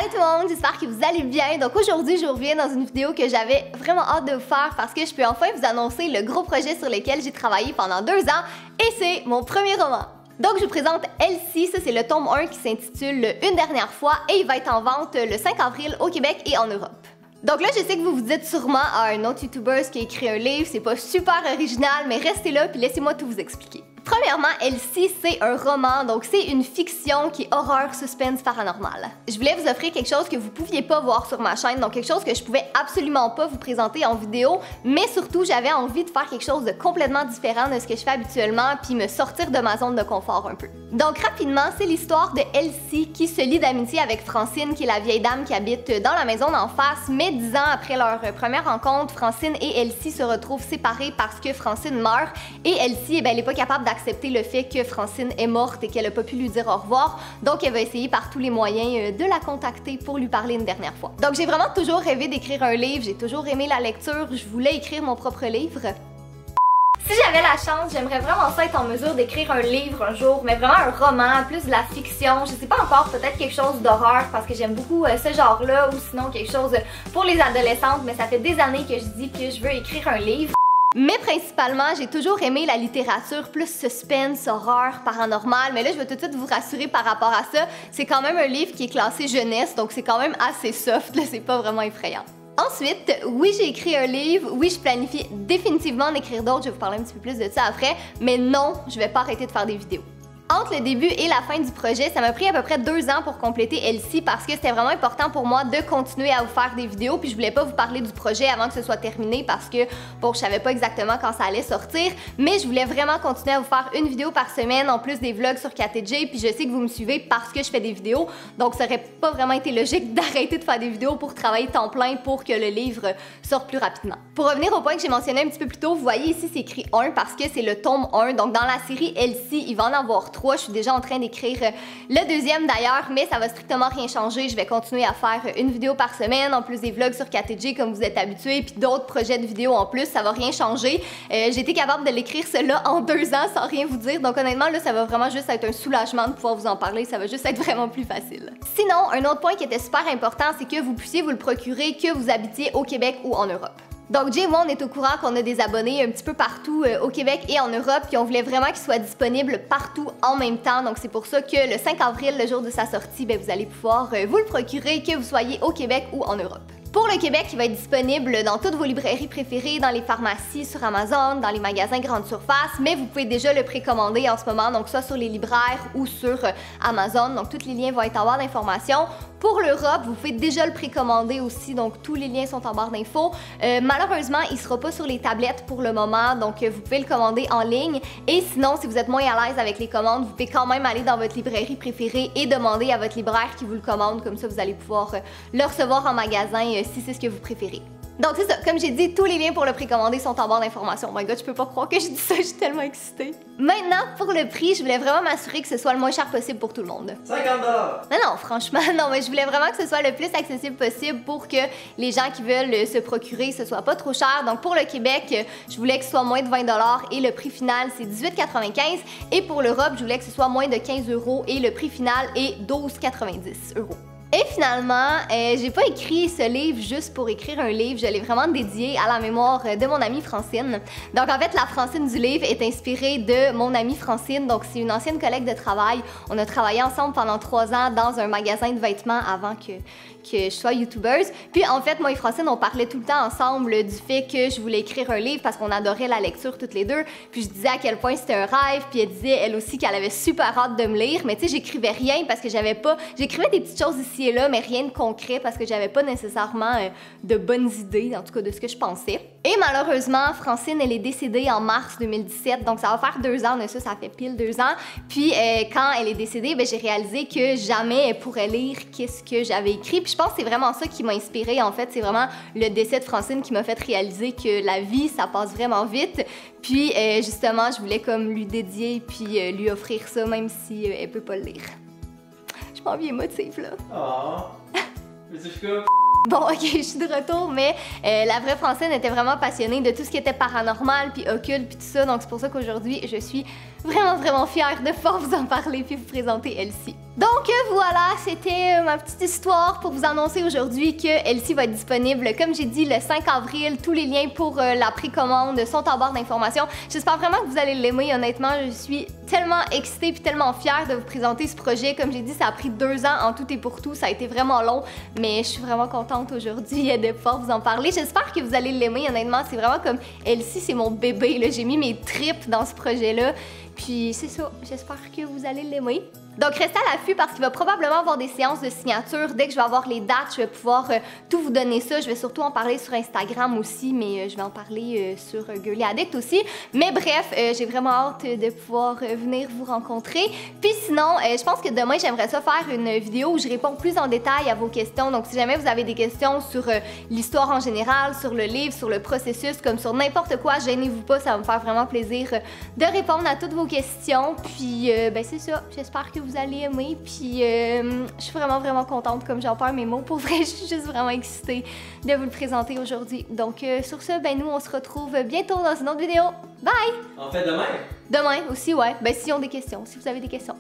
Salut tout le monde, j'espère que vous allez bien. Donc aujourd'hui, je vous reviens dans une vidéo que j'avais vraiment hâte de vous faire parce que je peux enfin vous annoncer le gros projet sur lequel j'ai travaillé pendant 2 ans et c'est mon premier roman. Donc je vous présente Elsie, ça c'est le tome 1 qui s'intitule Une dernière fois et il va être en vente le 5 avril au Québec et en Europe. Donc là, je sais que vous vous dites sûrement à un autre YouTuber qui a écrit un livre, c'est pas super original, mais restez là puis laissez-moi tout vous expliquer. Premièrement, Elsie, c'est un roman, donc c'est une fiction qui est horreur, suspense, paranormal. Je voulais vous offrir quelque chose que vous pouviez pas voir sur ma chaîne, donc quelque chose que je pouvais absolument pas vous présenter en vidéo, mais surtout, j'avais envie de faire quelque chose de complètement différent de ce que je fais habituellement, puis me sortir de ma zone de confort un peu. Donc rapidement, c'est l'histoire de Elsie qui se lie d'amitié avec Francine, qui est la vieille dame qui habite dans la maison d'en face, mais 10 ans après leur première rencontre, Francine et Elsie se retrouvent séparées parce que Francine meurt, et Elsie, elle est pas capable d'accepter le fait que Francine est morte et qu'elle a pas pu lui dire au revoir, donc elle va essayer par tous les moyens de la contacter pour lui parler une dernière fois. Donc j'ai vraiment toujours rêvé d'écrire un livre, j'ai toujours aimé la lecture, je voulais écrire mon propre livre. Si j'avais la chance, j'aimerais vraiment ça être en mesure d'écrire un livre un jour, mais vraiment un roman, plus de la fiction, je sais pas encore, peut-être quelque chose d'horreur parce que j'aime beaucoup ce genre-là, ou sinon quelque chose pour les adolescentes, mais ça fait des années que je dis que je veux écrire un livre. Mais principalement, j'ai toujours aimé la littérature plus suspense, horreur, paranormal, mais là je veux tout de suite vous rassurer par rapport à ça, c'est quand même un livre qui est classé jeunesse, donc c'est quand même assez soft, là c'est pas vraiment effrayant. Ensuite, oui j'ai écrit un livre, oui je planifie définitivement d'écrire d'autres, je vais vous parler un petit peu plus de ça après, mais non, je vais pas arrêter de faire des vidéos. Entre le début et la fin du projet, ça m'a pris à peu près 2 ans pour compléter Elsie parce que c'était vraiment important pour moi de continuer à vous faire des vidéos puis je voulais pas vous parler du projet avant que ce soit terminé parce que, bon, je savais pas exactement quand ça allait sortir, mais je voulais vraiment continuer à vous faire une vidéo par semaine en plus des vlogs sur KTJ puis je sais que vous me suivez parce que je fais des vidéos, donc ça aurait pas vraiment été logique d'arrêter de faire des vidéos pour travailler temps plein pour que le livre sorte plus rapidement. Pour revenir au point que j'ai mentionné un petit peu plus tôt, vous voyez ici c'est écrit 1 parce que c'est le tome 1, donc dans la série Elsie, il va en avoir 3. Je suis déjà en train d'écrire le deuxième d'ailleurs, mais ça va strictement rien changer. Je vais continuer à faire une vidéo par semaine, en plus des vlogs sur KTJ comme vous êtes habitués, puis d'autres projets de vidéos en plus, ça va rien changer. J'ai été capable de l'écrire cela en 2 ans sans rien vous dire, donc honnêtement là ça va vraiment juste être un soulagement de pouvoir vous en parler, ça va juste être vraiment plus facile. Sinon, un autre point qui était super important, c'est que vous puissiez vous le procurer que vous habitiez au Québec ou en Europe. Donc Jay et moi, on est au courant qu'on a des abonnés un petit peu partout au Québec et en Europe, puis on voulait vraiment qu'il soit disponible partout en même temps. Donc c'est pour ça que le 5 avril, le jour de sa sortie, vous allez pouvoir vous le procurer, que vous soyez au Québec ou en Europe. Pour le Québec, il va être disponible dans toutes vos librairies préférées, dans les pharmacies, sur Amazon, dans les magasins grande surface, mais vous pouvez déjà le précommander en ce moment, donc soit sur les libraires ou sur Amazon, donc tous les liens vont être en barre d'informations. Pour l'Europe, vous pouvez déjà le précommander aussi, donc tous les liens sont en barre d'infos. Malheureusement, il ne sera pas sur les tablettes pour le moment, donc vous pouvez le commander en ligne. Et sinon, si vous êtes moins à l'aise avec les commandes, vous pouvez quand même aller dans votre librairie préférée et demander à votre libraire qui vous le commande, comme ça vous allez pouvoir le recevoir en magasin si c'est ce que vous préférez. Donc c'est ça, comme j'ai dit, tous les liens pour le précommander sont en barre d'informations. Oh my god, je peux pas croire que je dis ça, je suis tellement excitée. Maintenant, pour le prix, je voulais vraiment m'assurer que ce soit le moins cher possible pour tout le monde. 50 $! Non, franchement, non, mais je voulais vraiment que ce soit le plus accessible possible pour que les gens qui veulent se procurer, ce soit pas trop cher. Donc pour le Québec, je voulais que ce soit moins de 20 $ et le prix final c'est 18,95 $. Et pour l'Europe, je voulais que ce soit moins de 15 € et le prix final est 12,90 €. Et finalement, j'ai pas écrit ce livre juste pour écrire un livre, je l'ai vraiment dédié à la mémoire de mon amie Francine. Donc en fait, la Francine du livre est inspirée de mon amie Francine, donc c'est une ancienne collègue de travail. On a travaillé ensemble pendant 3 ans dans un magasin de vêtements avant que je sois youtubeuse. Puis en fait, moi et Francine, on parlait tout le temps ensemble du fait que je voulais écrire un livre parce qu'on adorait la lecture toutes les deux. Puis je disais à quel point c'était un rêve, puis elle disait elle aussi qu'elle avait super hâte de me lire, mais tu sais, j'écrivais rien parce que j'avais pas... J'écrivais des petites choses ici et là, mais rien de concret parce que j'avais pas nécessairement de bonnes idées, en tout cas de ce que je pensais. Et malheureusement, Francine, elle est décédée en mars 2017, donc ça va faire 2 ans de ça, ça fait pile 2 ans. Puis quand elle est décédée, j'ai réalisé que jamais elle pourrait lire qu'est-ce que j'avais écrit. Puis je pense que c'est vraiment ça qui m'a inspirée, en fait, c'est vraiment le décès de Francine qui m'a fait réaliser que la vie, ça passe vraiment vite. Puis justement, je voulais comme lui dédier puis lui offrir ça, même si elle peut pas le lire. Je m'en viens émotive, là. Oh, mais c'est quoi? Bon, ok, je suis de retour, mais la vraie Francine était vraiment passionnée de tout ce qui était paranormal, puis occulte, puis tout ça, donc c'est pour ça qu'aujourd'hui, je suis vraiment fière de pouvoir vous en parler puis vous présenter Elsie. Donc voilà, c'était ma petite histoire pour vous annoncer aujourd'hui que Elsie va être disponible, comme j'ai dit, le 5 avril. Tous les liens pour la précommande sont en barre d'informations. J'espère vraiment que vous allez l'aimer, honnêtement. Je suis tellement excitée et tellement fière de vous présenter ce projet. Comme j'ai dit, ça a pris 2 ans en tout et pour tout. Ça a été vraiment long, mais je suis vraiment contente aujourd'hui de pouvoir vous en parler. J'espère que vous allez l'aimer, honnêtement. C'est vraiment comme Elsie, c'est mon bébé. J'ai mis mes tripes dans ce projet-là. Puis c'est ça, j'espère que vous allez l'aimer. Donc restez à l'affût parce qu'il va probablement avoir des séances de signature. Dès que je vais avoir les dates, je vais pouvoir tout vous donner ça. Je vais surtout en parler sur Instagram aussi, mais je vais en parler sur Girly Addict aussi. Mais bref, j'ai vraiment hâte de pouvoir venir vous rencontrer. Puis sinon, je pense que demain, j'aimerais ça faire une vidéo où je réponds plus en détail à vos questions. Donc si jamais vous avez des questions sur l'histoire en général, sur le livre, sur le processus, comme sur n'importe quoi, gênez-vous pas, ça va me faire vraiment plaisir de répondre à toutes vos questions. Puis ben c'est ça, j'espère que vous allez aimer, puis je suis vraiment contente, comme j'en perds mes mots. Pour vrai, je suis juste vraiment excitée de vous le présenter aujourd'hui. Donc sur ce, ben nous on se retrouve bientôt dans une autre vidéo. Bye! En fait, demain? Demain aussi, ouais. Ben si on a des questions, si vous avez des questions.